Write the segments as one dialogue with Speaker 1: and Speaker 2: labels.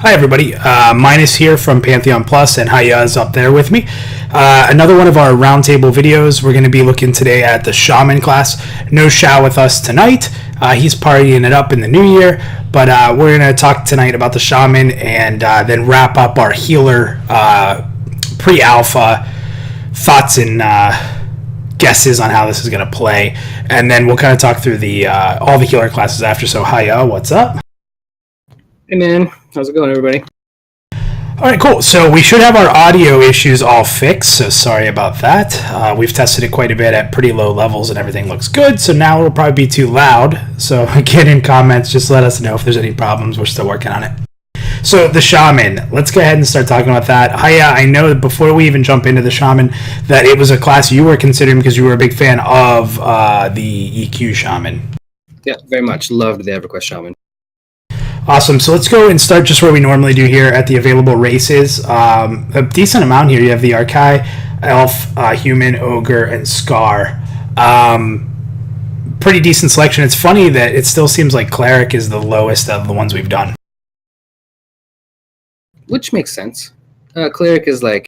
Speaker 1: Hi everybody, Minus here from PantheonPlus, and Hayah is up there with me. Another one of our roundtable videos. We're going to be looking today at the Shaman Class. No Shao with us tonight. He's partying it up in the new year, but we're going to talk tonight about the Shaman and then wrap up our healer pre-alpha thoughts and guesses on how this is going to play, and then we'll kind of talk through the all the healer classes after. So Hayah, what's up?
Speaker 2: Hey man, how's it going, everybody?
Speaker 1: All right, cool. So we should have our audio issues all fixed, so sorry about that. We've tested it quite a bit at pretty low levels and everything looks good, so now it'll probably be too loud. So again, in comments, just let us know if there's any problems. We're still working on it. So the Shaman, let's go ahead and start talking about that. Hayah, I know that before we even jump into the Shaman, that it was a class you were considering because you were a big fan of the EQ Shaman.
Speaker 2: Yeah, very much. Loved the EverQuest Shaman.
Speaker 1: Awesome. So let's go and start just where we normally do here at the available races. A decent amount here. You have the Archai, Elf, Human, Ogre, and Scar. Pretty decent selection. It's funny that it still seems like Cleric is the lowest of the ones we've done.
Speaker 2: Which makes sense. Cleric is like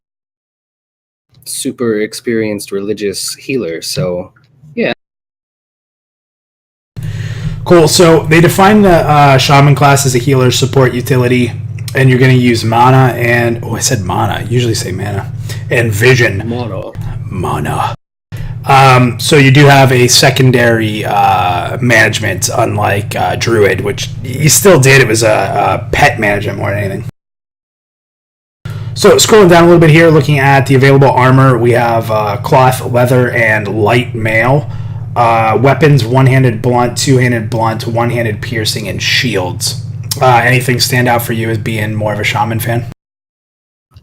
Speaker 2: super experienced religious healer, so yeah.
Speaker 1: Cool. So they define the Shaman class as a healer support utility, and you're going to use mana and... Oh, I said mana. I usually say mana. And vision. Mana. So you do have a secondary management, unlike Druid, which you still did. It was a pet management more than anything. So scrolling down a little bit here, looking at the available armor, we have cloth, leather, and light mail. Weapons, one-handed blunt, two-handed blunt, one-handed piercing, and shields. Anything stand out for you as being more of a Shaman fan?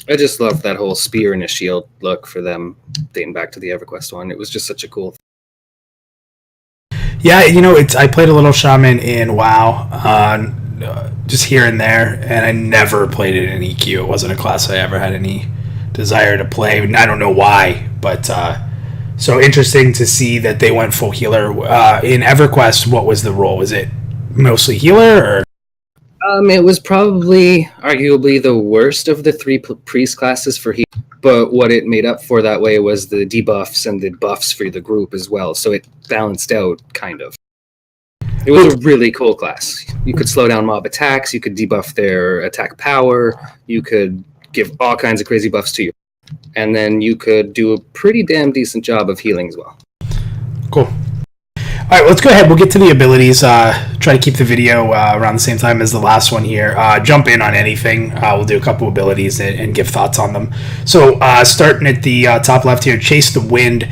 Speaker 2: I just love that whole spear and a shield look for them, dating back to the EverQuest one. It was just such a cool thing.
Speaker 1: Yeah, you know, I played a little Shaman in WoW, just here and there, and I never played it in EQ. It wasn't a class I ever had any desire to play. I don't know why, but... So interesting to see that they went full healer. In EverQuest, what was the role? Was it mostly healer? Or?
Speaker 2: It was probably arguably the worst of the three priest classes for heal. But what it made up for that way was the debuffs and the buffs for the group as well. So it balanced out, kind of. It was a really cool class. You could slow down mob attacks. You could debuff their attack power. You could give all kinds of crazy buffs to you. And then you could do a pretty damn decent job of healing as well.
Speaker 1: Cool. All right, let's go ahead. We'll get to the abilities. Try to keep the video around the same time as the last one here. Jump in on anything. We'll do a couple abilities and give thoughts on them. So starting at the top left here, Chase the Wind.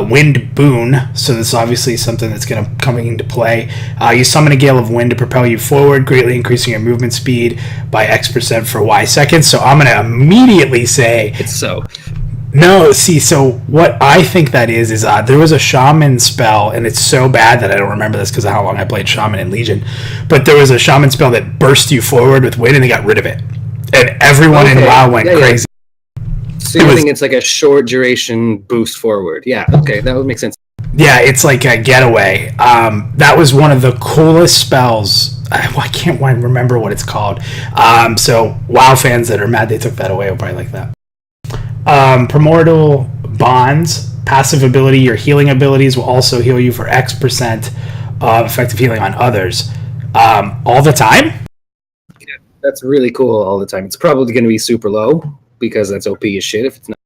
Speaker 1: Wind Boon. So this is obviously something that's going to come into play. You summon a gale of wind to propel you forward, greatly increasing your movement speed by X% for Y seconds. So I'm going to immediately say...
Speaker 2: It's so...
Speaker 1: No, see, so what I think that is there was a Shaman spell, and it's so bad that I don't remember this because of how long I played Shaman in Legion, but there was a Shaman spell that burst you forward with wind, and they got rid of it. And everyone in WoW went crazy.
Speaker 2: So you think it's like a short duration boost forward. Yeah, okay, that would make sense.
Speaker 1: Yeah, it's like a getaway. That was one of the coolest spells. I can't remember what it's called. So WoW fans that are mad they took that away will probably like that. Primordial Bonds, passive ability, your healing abilities will also heal you for X% of effective healing on others. All the time?
Speaker 2: Yeah, that's really cool all the time. It's probably going to be super low because that's OP as shit if it's not.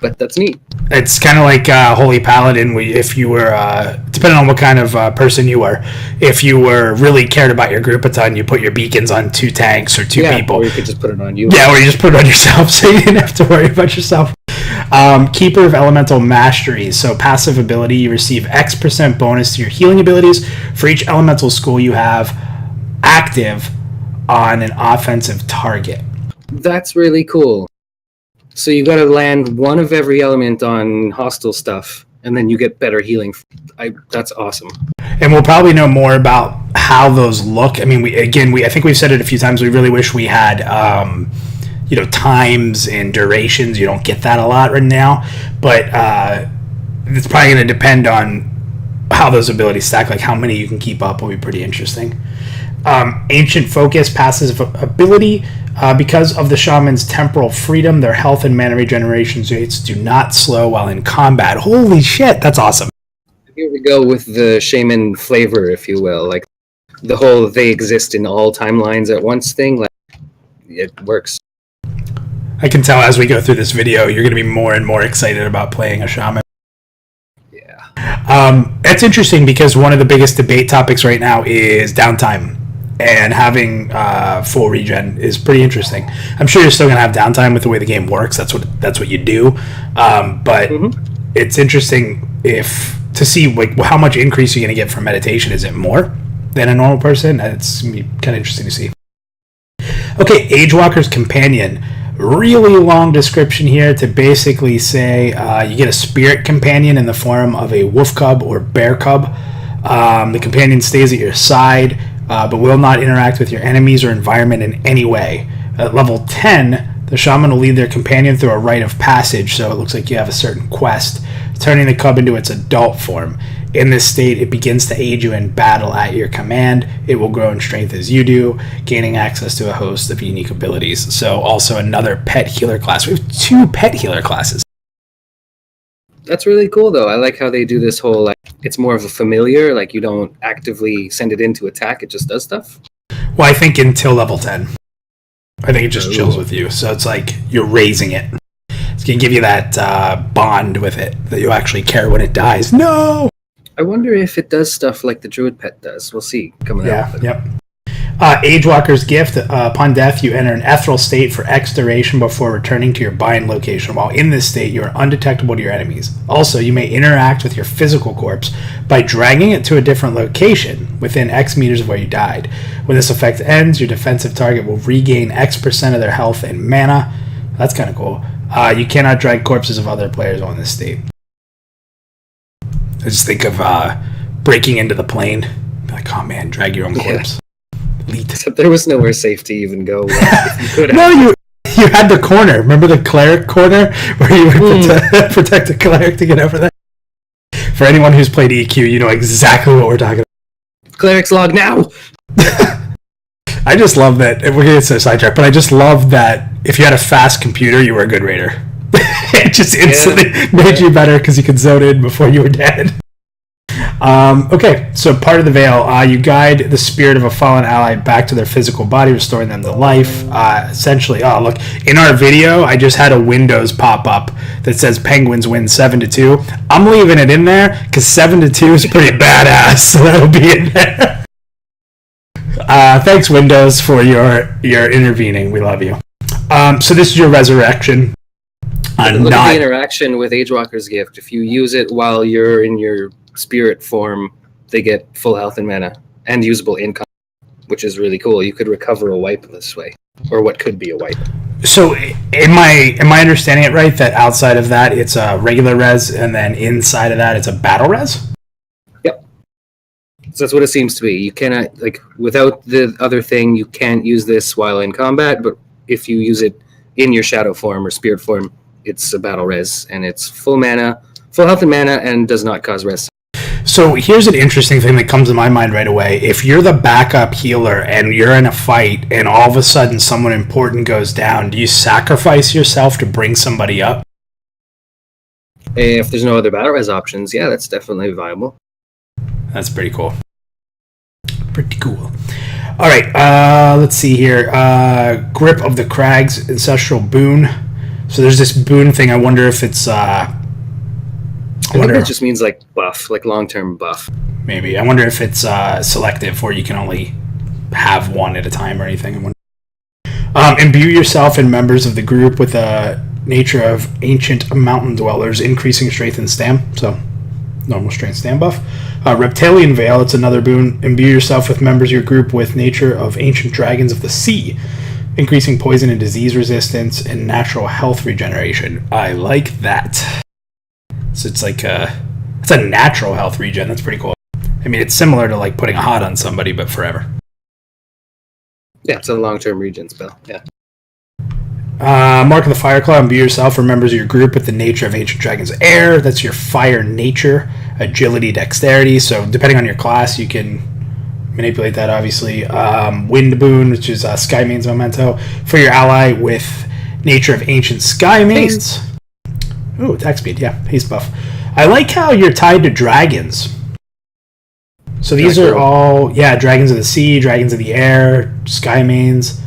Speaker 2: But that's neat.
Speaker 1: It's kind of like Holy Paladin. If you were, depending on what kind of person you were, if you were really cared about your group a ton, you put your beacons on 2 tanks or 2 people.
Speaker 2: Or you could just put it on you.
Speaker 1: Yeah, or you just put it on yourself, so you didn't have to worry about yourself. Keeper of Elemental Masteries. So passive ability, you receive X% bonus to your healing abilities for each elemental school you have active on an offensive target.
Speaker 2: That's really cool. So you got to land one of every element on hostile stuff, and then you get better healing. That's awesome.
Speaker 1: And we'll probably know more about how those look. I mean, I think we've said it a few times. We really wish we had, times and durations. You don't get that a lot right now, but it's probably going to depend on how those abilities stack, like how many you can keep up, will be pretty interesting. Ancient Focus passive ability. Because of the shaman's temporal freedom, their health and mana regeneration rates do not slow while in combat. Holy shit, that's awesome.
Speaker 2: Here we go with the shaman flavor, if you will. Like the whole they exist in all timelines at once thing. Like it works.
Speaker 1: I can tell as we go through this video, you're going to be more and more excited about playing a shaman.
Speaker 2: Yeah.
Speaker 1: That's interesting because one of the biggest debate topics right now is downtime. And having full regen is pretty interesting. I'm sure you're still going to have downtime with the way the game works. That's what you do. But it's interesting to see like how much increase you're going to get from meditation. Is it more than a normal person? It's going to be kind of interesting to see. Okay, Agewalker's Companion. Really long description here to basically say you get a spirit companion in the form of a wolf cub or bear cub. The companion stays at your side, but will not interact with your enemies or environment in any way. At level 10, the shaman will lead their companion through a rite of passage, so it looks like you have a certain quest, turning the cub into its adult form. In this state, it begins to aid you in battle at your command. It will grow in strength as you do, gaining access to a host of unique abilities. So also another pet healer class. We have 2 pet healer classes.
Speaker 2: That's really cool, though. I like how they do this whole, like, it's more of a familiar, like you don't actively send it in to attack, it just does stuff.
Speaker 1: Well, I think until level 10. I think it just chills with you. So it's like you're raising it. It's going to give you that bond with it, that you actually care when it dies. No!
Speaker 2: I wonder if it does stuff like the druid pet does. We'll see coming out.
Speaker 1: Yep. Agewalker's Gift. Upon death, you enter an ethereal state for X duration before returning to your bind location. While in this state, you are undetectable to your enemies. Also, you may interact with your physical corpse by dragging it to a different location within X meters of where you died. When this effect ends, your defensive target will regain X% of their health and mana. That's kind of cool. You cannot drag corpses of other players on this state. I just think of breaking into the plane. Be like, oh man, drag your own corpse. Elite.
Speaker 2: Except there was nowhere safe to even go. If you could
Speaker 1: No, you had the corner. Remember the cleric corner where you would protect a cleric to get over there? For anyone who's played EQ, you know exactly what we're talking about.
Speaker 2: Cleric's log now!
Speaker 1: I just love that. We're going to get to sidetrack, but I just love that if you had a fast computer, you were a good raider. It just instantly made you better because you could zone in before you were dead. Okay, so part of the veil, you guide the spirit of a fallen ally back to their physical body, restoring them to life. Essentially, look, in our video, I just had a Windows pop up that says Penguins win 7-2. I'm leaving it in there because 7-2 is pretty badass, so that'll be in there. Thanks, Windows, for your intervening. We love you. So this is your resurrection.
Speaker 2: Look at the interaction with Agewalker's Gift. If you use it while you're in your spirit form, they get full health and mana and usable income, which is really cool. You could recover a wipe this way, or what could be a wipe. So
Speaker 1: am I understanding it right that outside of that it's a regular res and then inside of that it's a battle res?
Speaker 2: Yep. So that's what it seems to be. You cannot, like, without the other thing, you can't use this while in combat, but if you use it in your shadow form or spirit form, it's a battle res, and it's full mana, full health and mana, and does not cause rest.
Speaker 1: So here's an interesting thing that comes to my mind right away. If you're the backup healer and you're in a fight and all of a sudden someone important goes down, do you sacrifice yourself to bring somebody up?
Speaker 2: If there's no other battle res options, yeah, that's definitely viable.
Speaker 1: That's pretty cool. Pretty cool. All right, let's see here. Grip of the Crags, Ancestral Boon. So there's this boon thing. I wonder if it's... I
Speaker 2: think that just means like buff, like long-term buff.
Speaker 1: Maybe. I wonder if it's selective, or you can only have one at a time or anything. Imbue yourself and members of the group with a nature of ancient mountain dwellers, increasing strength and stam. So normal strength stam buff. Reptilian Veil, it's another boon. Imbue yourself with members of your group with nature of ancient dragons of the sea, increasing poison and disease resistance and natural health regeneration. I like that. So it's like it's a natural health regen. That's pretty cool. I mean, it's similar to like putting a hot on somebody, but forever.
Speaker 2: Yeah, it's a long-term regen spell. Yeah.
Speaker 1: Mark of the Fire Claw, imbue yourself or members of your group with the nature of Ancient Dragon's Air. That's your fire nature, agility, dexterity. So depending on your class, you can manipulate that, obviously. Wind Boon, which is Skymane's memento, for your ally with nature of Ancient Skymanes. Ooh, attack speed, yeah, haste buff. I like how you're tied to dragons. So these are all, dragons of the sea, dragons of the air, Skymanes.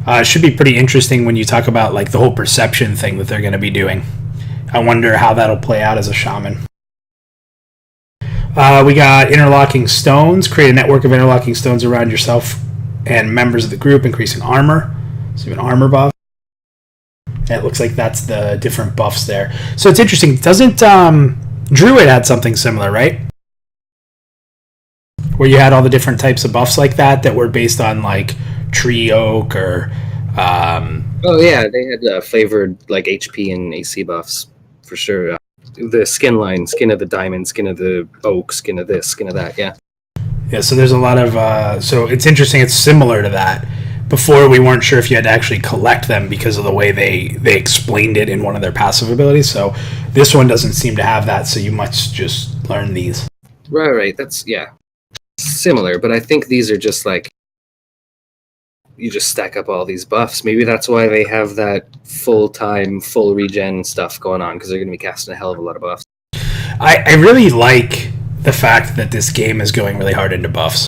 Speaker 1: It should be pretty interesting when you talk about like the whole perception thing that they're going to be doing. I wonder how that'll play out as a shaman. We got interlocking stones. Create a network of interlocking stones around yourself and members of the group, increasing armor. So you have an armor buff. And it looks like that's the different buffs there. So it's interesting. Doesn't Druid had something similar, right? Where you had all the different types of buffs like that were based on like tree oak or
Speaker 2: they had flavored like HP and AC buffs for sure. The skin line, skin of the diamond, skin of the oak, skin of this, skin of that. Yeah
Speaker 1: so there's a lot of so it's interesting. It's similar to that. Before, we weren't sure if you had to actually collect them because of the way they explained it in one of their passive abilities. So this one doesn't seem to have that, so you must just learn these.
Speaker 2: Right, that's similar, but I think these are just like you just stack up all these buffs. Maybe that's why they have that full-time, full regen stuff going on, because they're going to be casting a hell of a lot of buffs.
Speaker 1: I really like the fact that this game is going really hard into buffs.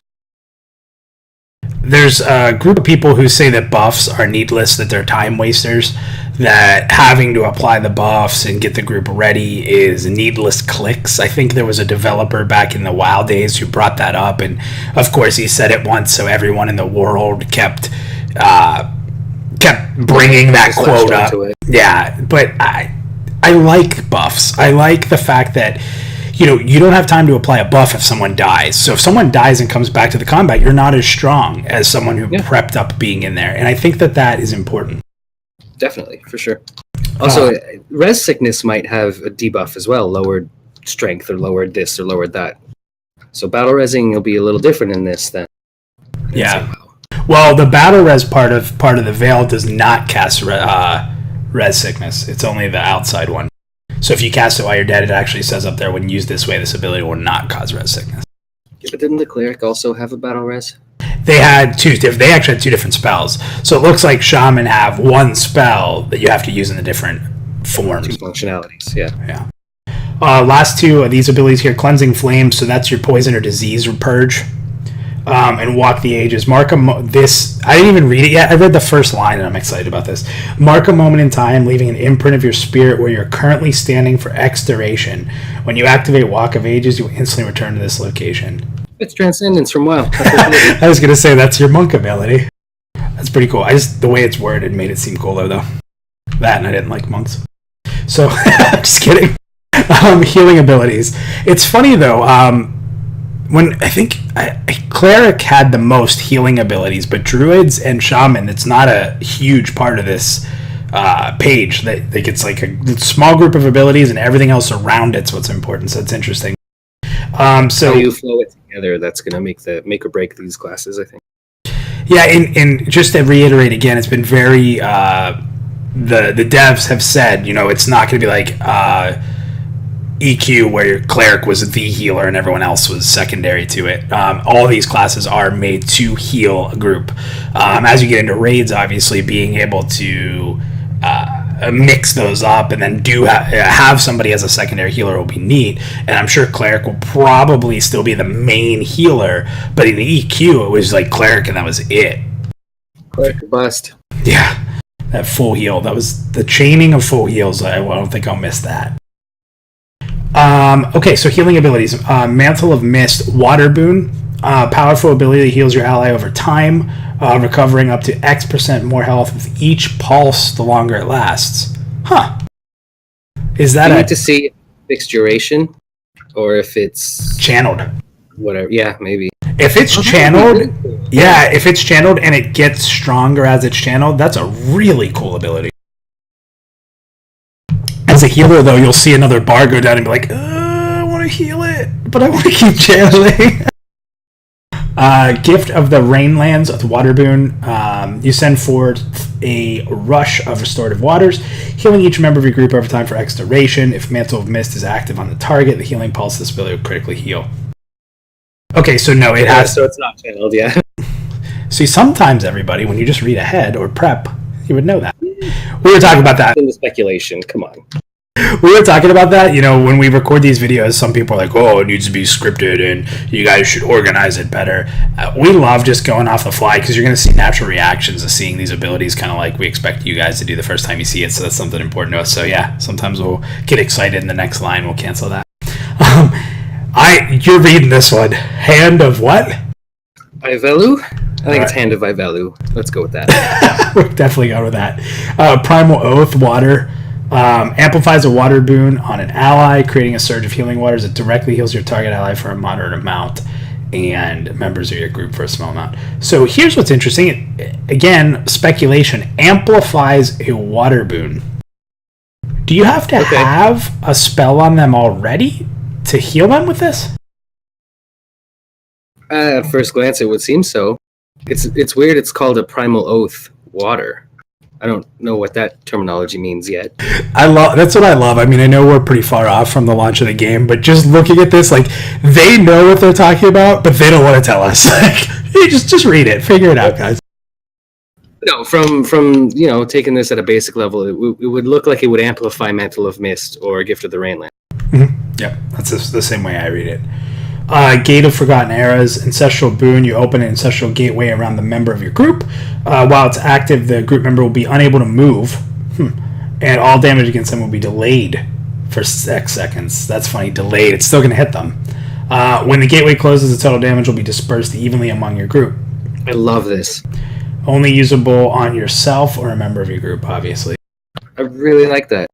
Speaker 1: There's a group of people who say that buffs are needless, that they're time wasters, that having to apply the buffs and get the group ready is needless clicks. I think there was a developer back in the WoW days who brought that up, and of course he said it once, so everyone in the world kept bringing that quote up. Yeah, but I like buffs. I like the fact that you don't have time to apply a buff if someone dies. So if someone dies and comes back to the combat, you're not as strong as someone who prepped up being in there. And I think that is important.
Speaker 2: Definitely, for sure. Also, res sickness might have a debuff as well, lowered strength or lowered this or lowered that. So battle resing will be a little different in this then.
Speaker 1: Yeah. Well, the battle res part of the veil does not cast res sickness. It's only the outside one. So if you cast it while you're dead, it actually says up there, when used this way, this ability will not cause res sickness.
Speaker 2: Yeah, but didn't the cleric also have a battle res?
Speaker 1: They actually had two different spells. So it looks like shaman have one spell that you have to use in the different forms.
Speaker 2: Two functionalities, yeah.
Speaker 1: Last two of these abilities here, cleansing flame. So that's your poison or disease or purge. And walk the ages. Mark this. I didn't even read it yet. I read the first line, and I'm excited about this. Mark a moment in time, leaving an imprint of your spirit where you're currently standing for X duration. When you activate Walk of Ages, you instantly return to this location.
Speaker 2: It's Transcendence from WoW.
Speaker 1: I was gonna say that's your monk ability. That's pretty cool. The way it's worded made it seem cooler though. That, and I didn't like monks. So I'm just kidding. Healing abilities. It's funny though. When I think cleric had the most healing abilities, but druids and shaman, it's not a huge part of this page. It's like a small group of abilities, and everything else around it's what's important. So it's interesting. So
Speaker 2: how you flow it together, that's going to make or break these classes, I think.
Speaker 1: Yeah, and just to reiterate again, it's been very the devs have said, it's not going to be like EQ where your cleric was the healer and everyone else was secondary to it. All these classes are made to heal a group. As you get into raids, obviously being able to mix those up and then have somebody as a secondary healer will be neat. And I'm sure cleric will probably still be the main healer, but in the EQ it was like cleric and that was it.
Speaker 2: Cleric bust.
Speaker 1: Yeah, that full heal. That was the chaining of full heals. I don't think I'll miss that. Okay, so healing abilities. Mantle of Mist, Water Boon. Powerful ability that heals your ally over time, recovering up to X% more health with each pulse the longer it lasts. Huh. Is that
Speaker 2: you need to see fixed duration, or if it's
Speaker 1: channeled?
Speaker 2: Whatever. Yeah, maybe.
Speaker 1: If it's channeled, if it's channeled and it gets stronger as it's channeled, that's a really cool ability. As a healer, though, you'll see another bar go down and be like, I want to heal it, but I want to keep channeling. Gift of the Rainlands with Water Boon. You send forward a rush of restorative waters, healing each member of your group over time for X duration. If Mantle of Mist is active on the target, the healing pulse this ability will critically heal. Okay, so no, it has...
Speaker 2: So it's not channeled, yeah.
Speaker 1: See, sometimes, everybody, when you just read ahead or prep, you would know that. We were talking about that.
Speaker 2: In the speculation, come on.
Speaker 1: We were talking about that, when we record these videos, some people are like, oh, it needs to be scripted and you guys should organize it better. We love just going off the fly because you're going to see natural reactions of seeing these abilities kind of like we expect you guys to do the first time you see it, so that's something important to us. So yeah, sometimes we'll get excited in the next line, we'll cancel that. You're reading this one. Hand of what?
Speaker 2: Ivelu? I think it's Hand of Ivelu. Let's go with that.
Speaker 1: We're definitely going with that. Primal Oath, water. Amplifies a water boon on an ally, creating a surge of healing waters that directly heals your target ally for a moderate amount and members of your group for a small amount. So here's what's interesting. Again, speculation. Amplifies a water boon. Do you have to have a spell on them already to heal them with this?
Speaker 2: At first glance, it would seem so. It's weird. It's called a Primal Oath water. I don't know what that terminology means yet.
Speaker 1: That's what I love. I mean, I know we're pretty far off from the launch of the game, but just looking at this, like, they know what they're talking about, but they don't want to tell us. Like, hey, just read it, figure it out, guys.
Speaker 2: No, from taking this at a basic level, it would look like it would amplify Mantle of Mist or Gift of the Rainland.
Speaker 1: Mm-hmm. Yep, that's the same way I read it. Gate of Forgotten Eras, Ancestral Boon. You open an Ancestral Gateway around the member of your group. While it's active, the group member will be unable to move, and all damage against them will be delayed for 6 seconds. That's funny, delayed. It's still going to hit them. When the gateway closes, the total damage will be dispersed evenly among your group.
Speaker 2: I love this.
Speaker 1: Only usable on yourself or a member of your group, obviously.
Speaker 2: I really like that.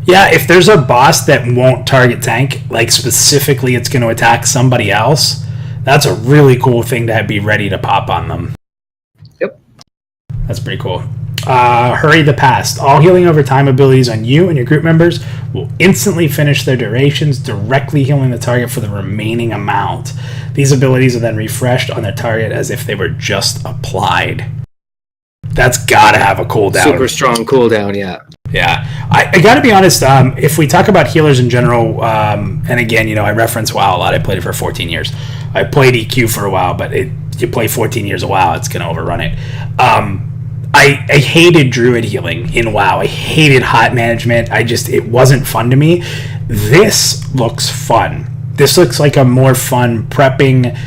Speaker 1: Yeah, if there's a boss that won't target tank, like specifically it's going to attack somebody else, that's a really cool thing to be ready to pop on them.
Speaker 2: Yep.
Speaker 1: That's pretty cool. Hurry the Past. All healing over time abilities on you and your group members will instantly finish their durations, directly healing the target for the remaining amount. These abilities are then refreshed on their target as if they were just applied. That's got to have a cooldown.
Speaker 2: Super strong cooldown, yeah.
Speaker 1: Yeah, I got to be honest. If we talk about healers in general, and again, I reference WoW a lot. I played it for 14 years. I played EQ for a while, but you play 14 years of WoW, it's going to overrun it. I hated Druid healing in WoW. I hated hot management. It wasn't fun to me. This looks fun. This looks like a more fun prepping.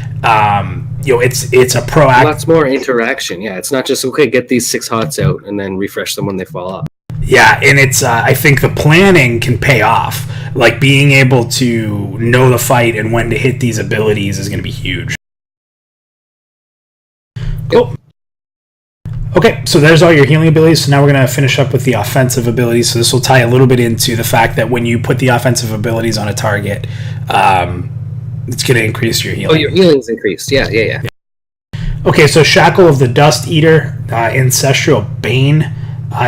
Speaker 1: It's a proactive.
Speaker 2: Lots more interaction. Yeah, it's not just get these 6 hots out and then refresh them when they fall off.
Speaker 1: Yeah, and it's I think the planning can pay off. Like being able to know the fight and when to hit these abilities is going to be huge. Cool. Okay, so there's all your healing abilities. So now we're going to finish up with the offensive abilities. So this will tie a little bit into the fact that when you put the offensive abilities on a target, it's going to increase your healing.
Speaker 2: Oh, your healing's increased. Yeah.
Speaker 1: Okay, so Shackle of the Dust Eater, Ancestral Bane.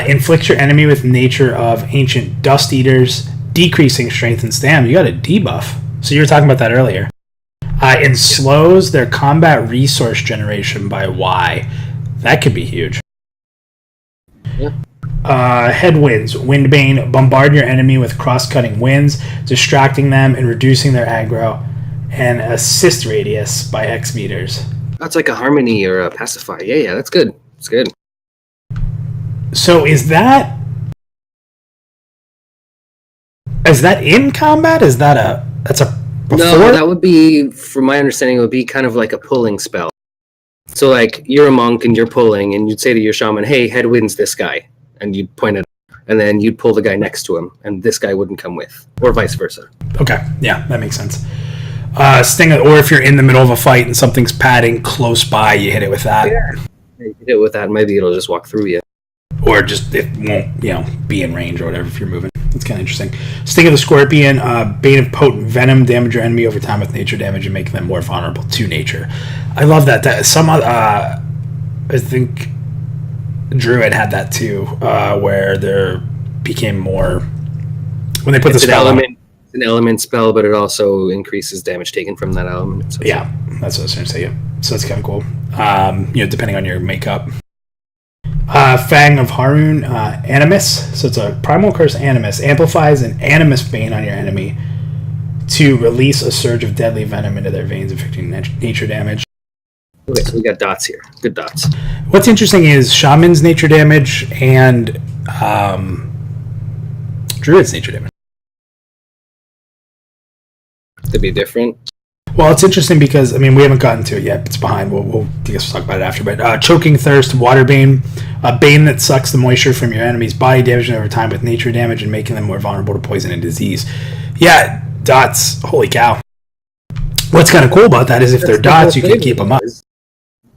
Speaker 1: Inflicts your enemy with nature of ancient dust eaters, decreasing strength and stamina. You got a debuff. So you were talking about that earlier. And slows their combat resource generation by Y. That could be huge.
Speaker 2: Yeah.
Speaker 1: Headwinds. Windbane. Bombard your enemy with cross-cutting winds, distracting them and reducing their aggro. And assist radius by X meters.
Speaker 2: That's like a harmony or a pacify. Yeah, that's good. It's good.
Speaker 1: So is that in combat? That's a before?
Speaker 2: No, that would be, from my understanding, it would be kind of like a pulling spell. So like you're a monk and you're pulling and you'd say to your shaman, hey, headwinds this guy, and you'd point it, and then you'd pull the guy next to him and this guy wouldn't come with, or vice versa.
Speaker 1: Okay, yeah, that makes sense. Sting, or if you're in the middle of a fight and something's padding close by, you hit it with that.
Speaker 2: Yeah. You hit it with that, maybe it'll just walk through you.
Speaker 1: Or just it won't, be in range or whatever if you're moving. It's kind of interesting. Sting of the Scorpion, Bane of Potent Venom, damage your enemy over time with nature damage and make them more vulnerable to nature. I love that. I think Druid had that too, where there became more when they put the spell
Speaker 2: element. an element spell, but it also increases damage taken from that element. So
Speaker 1: Yeah, that's what I was going to say. Yeah. So that's kind of cool. Depending on your makeup. Fang of Harun, Animus. So it's a Primal Curse Animus. Amplifies an Animus Bane on your enemy to release a surge of deadly venom into their veins, inflicting nature damage.
Speaker 2: Okay, so we got dots here. Good dots.
Speaker 1: What's interesting is Shaman's nature damage and Druid's nature damage.
Speaker 2: To be different.
Speaker 1: Well, it's interesting because, we haven't gotten to it yet. It's behind. I guess we'll talk about it after. But Choking Thirst, Water Bane, a Bane that sucks the moisture from your enemy's body, damaging them over time with nature damage and making them more vulnerable to poison and disease. Yeah, dots. Holy cow. What's kind of cool about that is if they're dots, you can keep them up.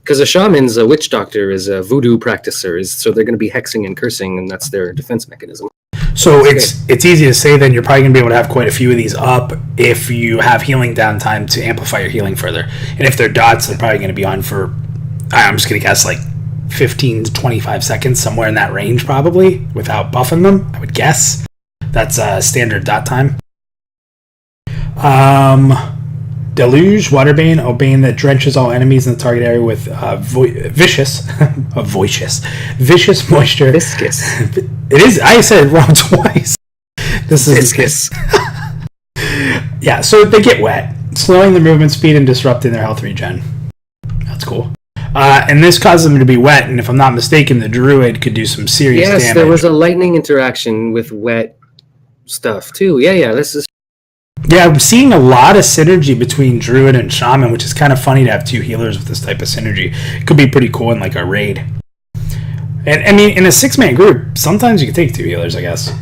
Speaker 2: Because a shaman's a witch doctor, is a voodoo practicer, so they're going to be hexing and cursing, and that's their defense mechanism.
Speaker 1: So it's easy to say then you're probably going to be able to have quite a few of these up if you have healing downtime to amplify your healing further. And if they're dots, they're probably going to be on for, I'm just going to guess, like 15 to 25 seconds, somewhere in that range probably, without buffing them, I would guess. That's standard dot time. Deluge, Waterbane, a bane that drenches all enemies in the target area with vicious moisture.
Speaker 2: Viscous.
Speaker 1: It is. I said it wrong twice. This is
Speaker 2: Viscous.
Speaker 1: Yeah, so they get wet, slowing their movement speed and disrupting their health regen. That's cool. And this causes them to be wet, and if I'm not mistaken, the druid could do some serious damage.
Speaker 2: Yes, there was a lightning interaction with wet stuff too. Yeah, this is.
Speaker 1: Yeah, I'm seeing a lot of synergy between Druid and Shaman, which is kind of funny to have two healers with this type of synergy. It could be pretty cool in like a raid. And in a 6-man group, sometimes you can take two healers, I guess.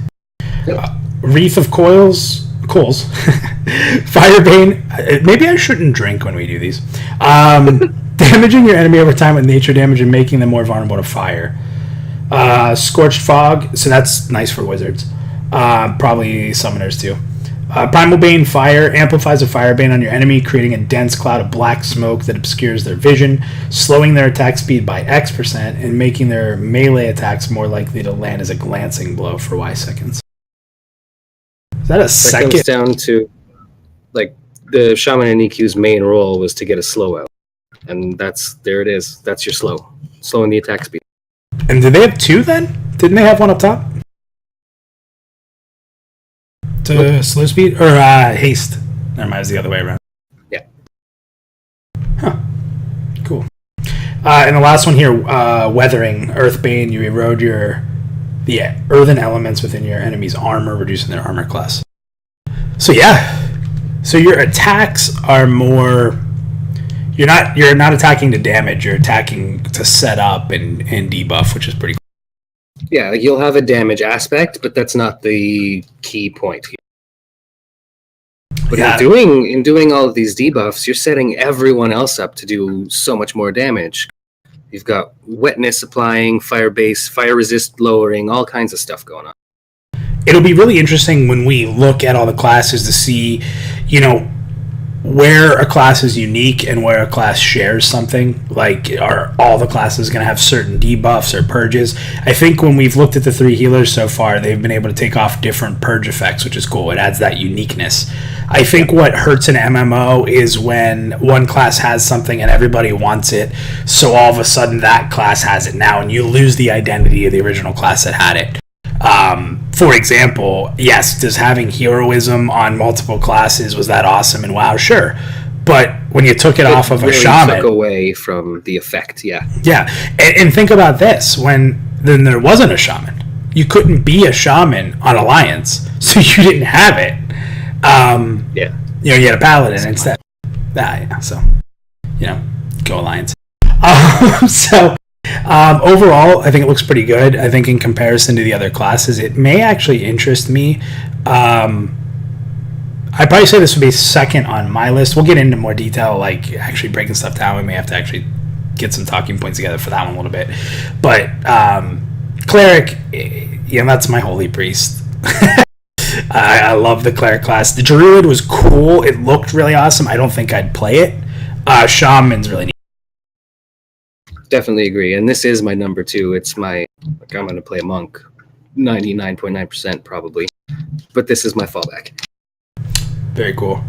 Speaker 1: Wreath of Coals, Firebane. Maybe I shouldn't drink when we do these. Damaging your enemy over time with nature damage and making them more vulnerable to fire. Scorched Fog, so that's nice for wizards. Probably summoners too. Primal Bane Fire amplifies a fire bane on your enemy, creating a dense cloud of black smoke that obscures their vision, slowing their attack speed by X% and making their melee attacks more likely to land as a glancing blow for Y seconds. Is that a second?
Speaker 2: That comes down to, like, the Shaman and EQ's main role was to get a slow out. And there it is. That's your slow. Slowing the attack speed.
Speaker 1: And did they have two then? Didn't they have one up top? To slow speed? Or haste. Never mind, it was the other way around.
Speaker 2: Yeah.
Speaker 1: Huh. Cool. And the last one here, Weathering. Earthbane, you erode the earthen elements within your enemy's armor, reducing their armor class. So yeah. So your attacks are more... You're not attacking to damage, you're attacking to set up and debuff, which is pretty cool.
Speaker 2: Yeah, like you'll have a damage aspect, but that's not the key point here. But in doing all of these debuffs, you're setting everyone else up to do so much more damage. You've got wetness applying, fire base, fire resist lowering, all kinds of stuff going on.
Speaker 1: It'll be really interesting when we look at all the classes to see, where a class is unique and where a class shares something. Like, are all the classes going to have certain debuffs or purges? I think when we've looked at the three healers so far, they've been able to take off different purge effects, which is cool. It adds that uniqueness. I think what hurts an MMO is when one class has something and everybody wants it, so all of a sudden that class has it now, and you lose the identity of the original class that had it. For example, yes, does having heroism on multiple classes, was that awesome and WoW? Sure. But when you took it off of
Speaker 2: really
Speaker 1: a shaman...
Speaker 2: took away from the effect, yeah.
Speaker 1: Yeah, and think about this. Then there wasn't a shaman. You couldn't be a shaman on Alliance, so you didn't have it. You had a paladin instead. So, go Alliance. Overall, I think it looks pretty good. I think in comparison to the other classes, it may actually interest me. I'd probably say this would be second on my list. We'll get into more detail, like actually breaking stuff down. We may have to actually get some talking points together for that one a little bit. But Cleric, that's my holy priest. I love the Cleric class. The Druid was cool. It looked really awesome. I don't think I'd play it. Shaman's really neat.
Speaker 2: Definitely agree. And this is my number 2. It's I'm going to play a monk 99.9% probably. But this is my fallback.
Speaker 1: Very cool.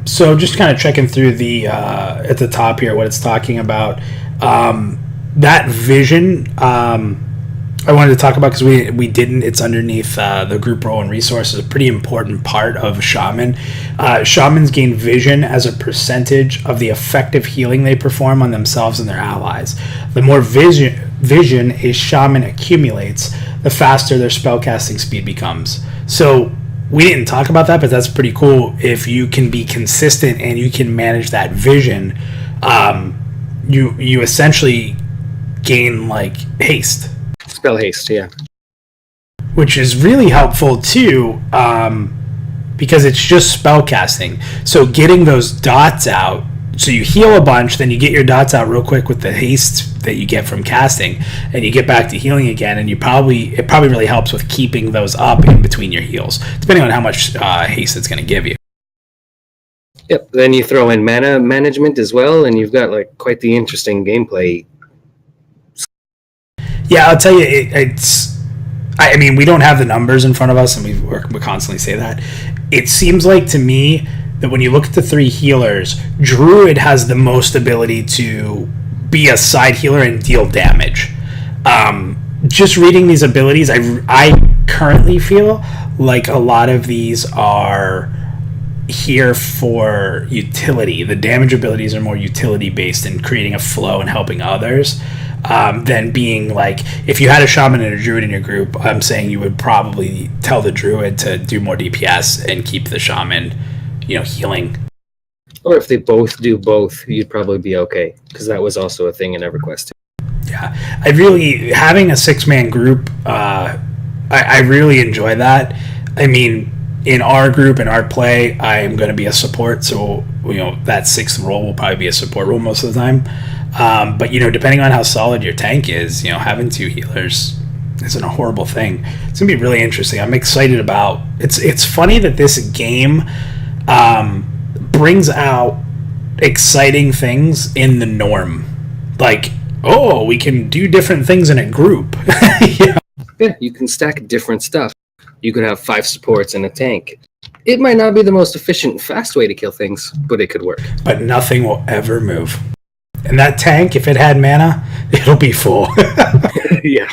Speaker 1: So just kind of checking through the at the top here what it's talking about. That vision I wanted to talk about because we didn't. It's underneath the group role and resources. A pretty important part of shaman. Shamans gain vision as a percentage of the effective healing they perform on themselves and their allies. The more vision a shaman accumulates, the faster their spellcasting speed becomes. So we didn't talk about that, but that's pretty cool. If you can be consistent and you can manage that vision, you essentially gain like haste.
Speaker 2: Spell haste, yeah.
Speaker 1: Which is really helpful too, because it's just spell casting. So getting those dots out, so you heal a bunch, then you get your dots out real quick with the haste that you get from casting, and you get back to healing again, and it probably really helps with keeping those up in between your heals, depending on how much haste it's going to give you.
Speaker 2: Yep, then you throw in mana management as well, and you've got like quite the interesting gameplay.
Speaker 1: Yeah, I'll tell you, it's. I mean, we don't have the numbers in front of us, and we constantly say that. It seems like to me that when you look at the three healers, Druid has the most ability to be a side healer and deal damage. Just reading these abilities, I currently feel like a lot of these are here for utility. The damage abilities are more utility based in creating a flow and helping others. Than being like, if you had a shaman and a druid in your group, I'm saying you would probably tell the druid to do more DPS and keep the shaman, healing.
Speaker 2: Or if they both do both, you'd probably be okay, because that was also a thing in EverQuest.
Speaker 1: Yeah, having a 6-man group, I really enjoy that. I mean, in our group, in our play, I am going to be a support, so that 6th role will probably be a support role most of the time. But depending on how solid your tank is, having 2 healers isn't a horrible thing. It's gonna be really interesting. I'm excited about. It's funny that this game brings out exciting things in the norm, like we can do different things in a group.
Speaker 2: Yeah, you can stack different stuff. You could have 5 supports and a tank. It might not be the most efficient, fast way to kill things, but it could work.
Speaker 1: But nothing will ever move. And that tank, if it had mana, it'll be full.
Speaker 2: Yeah.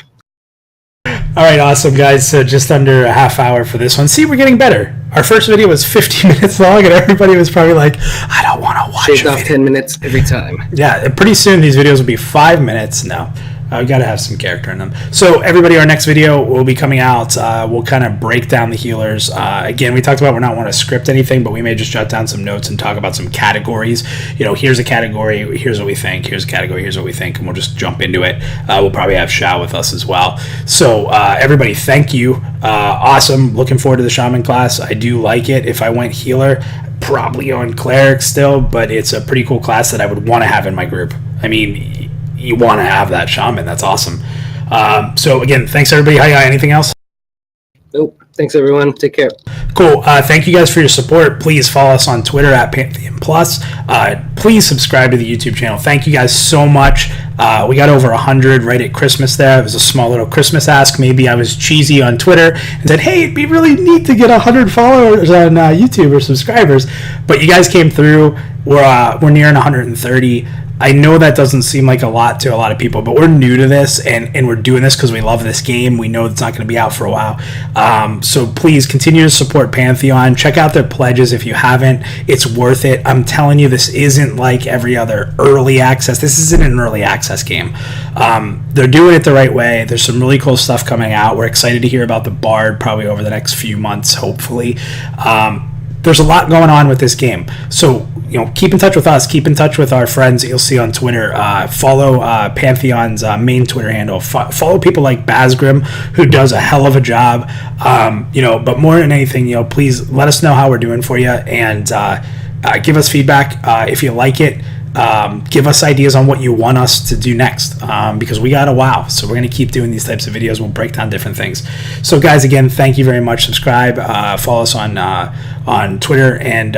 Speaker 1: All right, awesome, guys. So just under a half hour for this one. See, we're getting better. Our first video was 50 minutes long, and everybody was probably like, I don't want to watch
Speaker 2: Shaved off 10 minutes every time.
Speaker 1: Yeah, pretty soon these videos will be 5 minutes now. We got to have some character in them. So everybody, our next video will be coming out. We'll kind of break down the healers. Again, we talked about we're not want to script anything, but we may just jot down some notes and talk about some categories. Here's a category. Here's what we think. Here's a category. Here's what we think. And we'll just jump into it. We'll probably have Shao with us as well. So everybody, thank you. Awesome. Looking forward to the Shaman class. I do like it. If I went healer, probably on cleric still, but it's a pretty cool class that I would want to have in my group. I mean, you want to have that shaman. That's awesome. So again, thanks everybody. Hayah, anything else?
Speaker 2: Nope. Thanks everyone. Take care.
Speaker 1: Cool. Thank you guys for your support. Please follow us on Twitter at PantheonPlus. Please subscribe to the YouTube channel. Thank you guys so much. We got over 100 right at Christmas there. It was a small little Christmas ask. Maybe I was cheesy on Twitter and said, hey, it'd be really neat to get 100 followers on YouTube or subscribers. But you guys came through. We're nearing 130. I know that doesn't seem like a lot to a lot of people, but we're new to this, and we're doing this because we love this game. We know it's not going to be out for a while. So please continue to support Pantheon. Check out their pledges if you haven't. It's worth it. I'm telling you, this isn't like every other early access. This isn't an early access game. They're doing it the right way. There's some really cool stuff coming out. We're excited to hear about the Bard probably over the next few months, hopefully. There's a lot going on with this game. So keep in touch with us. Keep in touch with our friends that you'll see on Twitter. Follow Pantheon's main Twitter handle. Follow people like Basgrim, who does a hell of a job. But more than anything, please let us know how we're doing for you and give us feedback if you like it. Give us ideas on what you want us to do next, because we got a wow. So we're going to keep doing these types of videos. We'll break down different things. So guys, again, thank you very much. Subscribe, follow us on Twitter, and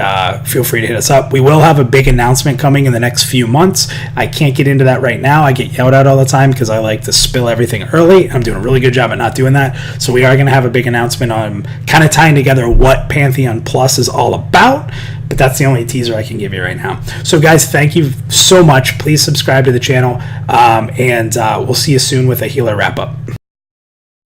Speaker 1: feel free to hit us up. We will have a big announcement coming in the next few months. I can't get into that right now. I get yelled at all the time because I like to spill everything early. I'm doing a really good job at not doing that. So we are going to have a big announcement on kind of tying together what Pantheon Plus is all about. But that's the only teaser I can give you right now. So guys, thank you so much. Please subscribe to the channel, and we'll see you soon with a healer wrap up.